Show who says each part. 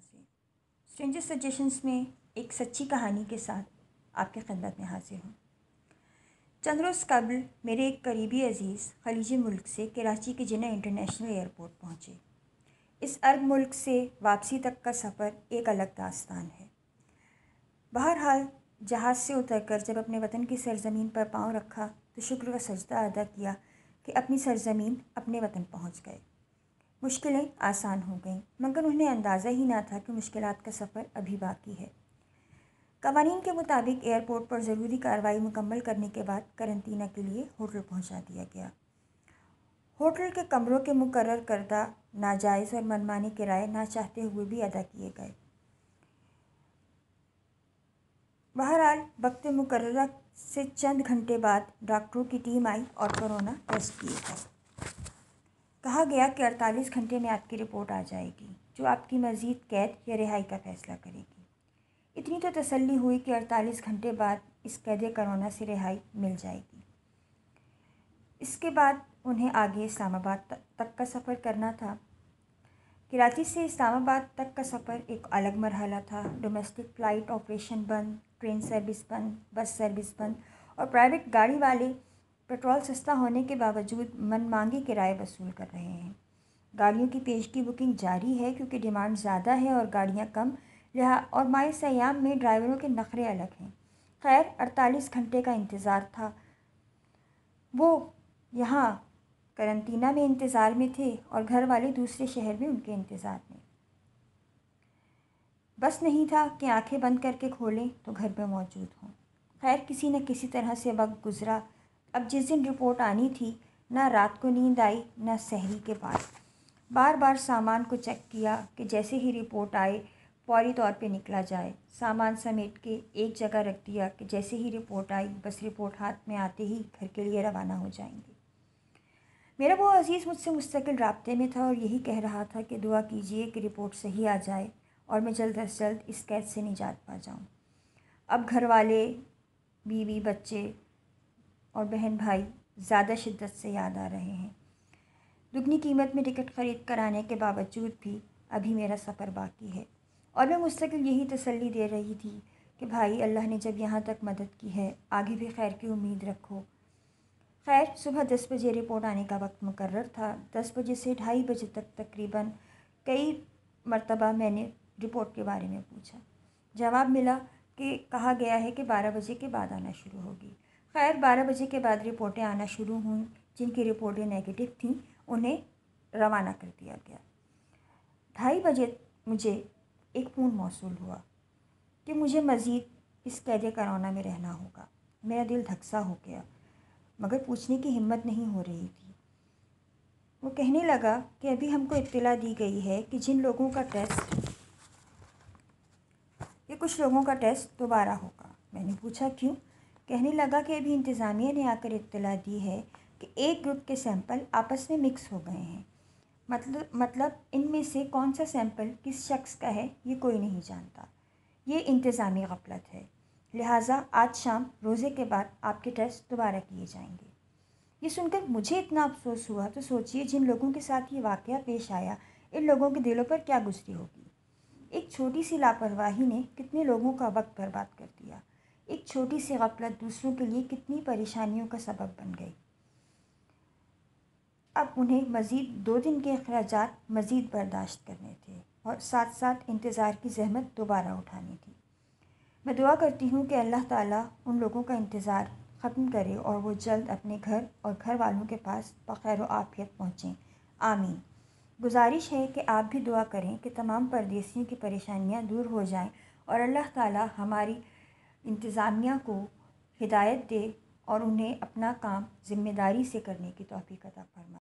Speaker 1: سے stranger suggestions میں ایک سچی کہانی کے ساتھ آپ کی خدمت میں حاضر ہوں۔ چند روز قبل میرے ایک قریبی عزیز خلیجی ملک سے کراچی کے جناح انٹرنیشنل ایئرپورٹ پہنچے۔ اس عرب ملک سے واپسی تک کا سفر ایک الگ داستان ہے۔ بہرحال جہاز سے اتر کر جب اپنے وطن کی سرزمین پر پاؤں رکھا تو شکر و سجدہ ادا کیا کہ اپنی سرزمین اپنے وطن پہنچ گئے۔ مشکلیں آسان ہو گئیں، مگر انہیں اندازہ ہی نہ تھا کہ مشکلات کا سفر ابھی باقی ہے۔ قوانین کے مطابق ایئرپورٹ پر ضروری کارروائی مکمل کرنے کے بعد قرنطینہ کے لیے ہوٹل پہنچا دیا گیا۔ ہوٹل کے کمروں کے مقرر کردہ ناجائز اور منمانی کرائے نہ چاہتے ہوئے بھی ادا کیے گئے۔ بہرحال وقت مقررہ سے چند گھنٹے بعد ڈاکٹروں کی ٹیم آئی اور کورونا ٹیسٹ کیے گئے۔ کہا گیا کہ 48 گھنٹے میں آپ کی رپورٹ آ جائے گی جو آپ کی مزید قید یا رہائی کا فیصلہ کرے گی۔ اتنی تو تسلی ہوئی کہ 48 گھنٹے بعد اس قید کرونا سے رہائی مل جائے گی۔ اس کے بعد انہیں آگے اسلام آباد تک کا سفر کرنا تھا۔ کراچی سے اسلام آباد تک کا سفر ایک الگ مرحلہ تھا۔ ڈومیسٹک فلائٹ آپریشن بند، ٹرین سروس بند، بس سروس بند اور پرائیویٹ گاڑی والے پیٹرول سستا ہونے کے باوجود من مانگے کرائے وصول کر رہے ہیں۔ گاڑیوں کی پیشگی بکنگ جاری ہے کیونکہ ڈیمانڈ زیادہ ہے اور گاڑیاں کم اور مائع ایام میں ڈرائیوروں کے نخرے الگ ہیں۔ خیر 48 گھنٹے کا انتظار تھا۔ وہ یہاں قرنطینہ میں انتظار میں تھے اور گھر والے دوسرے شہر میں ان کے انتظار میں۔ بس نہیں تھا کہ آنکھیں بند کر کے کھولیں تو گھر میں موجود ہوں۔ خیر کسی نہ کسی طرح سے وقت گزرا۔ اب جس دن رپورٹ آنی تھی نہ رات کو نیند آئی نہ سحری کے بعد۔ بار بار سامان کو چیک کیا کہ جیسے ہی رپورٹ آئے فوری طور پہ نکلا جائے۔ سامان سمیٹ کے ایک جگہ رکھ دیا کہ جیسے ہی رپورٹ آئی بس رپورٹ ہاتھ میں آتے ہی گھر کے لیے روانہ ہو جائیں گے۔ میرا وہ عزیز مجھ سے مستقل رابطے میں تھا اور یہی کہہ رہا تھا کہ دعا کیجیے کہ رپورٹ صحیح آ جائے اور میں جلد از جلد اس قید سے نجات پا جاؤں۔ اب گھر والے، بیوی، بچے اور بہن بھائی زیادہ شدت سے یاد آ رہے ہیں۔ دگنی قیمت میں ٹکٹ خرید کر آنے کے باوجود بھی ابھی میرا سفر باقی ہے اور میں مستقل یہی تسلی دے رہی تھی کہ بھائی اللہ نے جب یہاں تک مدد کی ہے آگے بھی خیر کی امید رکھو۔ خیر صبح 10 بجے رپورٹ آنے کا وقت مقرر تھا۔ 10 بجے سے 2:30 بجے تک تقریباً کئی مرتبہ میں نے رپورٹ کے بارے میں پوچھا۔ جواب ملا کہ کہا گیا ہے کہ 12 بجے کے بعد آنا شروع ہوگی۔ خیر 12 بجے کے بعد رپورٹیں آنا شروع ہوئیں۔ جن کی رپورٹیں نیگیٹو تھیں انہیں روانہ کر دیا گیا۔ 2:30 بجے مجھے ایک فون موصول ہوا کہ مجھے مزید اس قید کرونا میں رہنا ہوگا۔ میرا دل دھکسا ہو گیا مگر پوچھنے کی ہمت نہیں ہو رہی تھی۔ وہ کہنے لگا کہ ابھی ہم کو اطلاع دی گئی ہے کہ کچھ لوگوں کا ٹیسٹ دوبارہ ہوگا۔ میں نے پوچھا کیوں؟ کہنے لگا کہ ابھی انتظامیہ نے آ کر اطلاع دی ہے کہ ایک گروپ کے سیمپل آپس میں مکس ہو گئے ہیں۔ مطلب ان میں سے کون سا سیمپل کس شخص کا ہے یہ کوئی نہیں جانتا۔ یہ انتظامی غفلت ہے، لہٰذا آج شام روزے کے بعد آپ کے ٹیسٹ دوبارہ کیے جائیں گے۔ یہ سن کر مجھے اتنا افسوس ہوا تو سوچئے جن لوگوں کے ساتھ یہ واقعہ پیش آیا ان لوگوں کے دلوں پر کیا گزری ہوگی۔ ایک چھوٹی سی لاپرواہی نے کتنے لوگوں کا وقت برباد کر دیا۔ ایک چھوٹی سی غفلت دوسروں کے لیے کتنی پریشانیوں کا سبب بن گئی۔ اب انہیں مزید 2 دن کے اخراجات مزید برداشت کرنے تھے اور ساتھ ساتھ انتظار کی زحمت دوبارہ اٹھانی تھی۔ میں دعا کرتی ہوں کہ اللہ تعالیٰ ان لوگوں کا انتظار ختم کرے اور وہ جلد اپنے گھر اور گھر والوں کے پاس بخیر و عافیت پہنچیں، آمین۔ گزارش ہے کہ آپ بھی دعا کریں کہ تمام پردیسیوں کی پریشانیاں دور ہو جائیں اور اللہ تعالیٰ ہماری انتظامیہ کو ہدایت دے اور انہیں اپنا کام ذمہ داری سے کرنے کی توفیق عطا فرمائے۔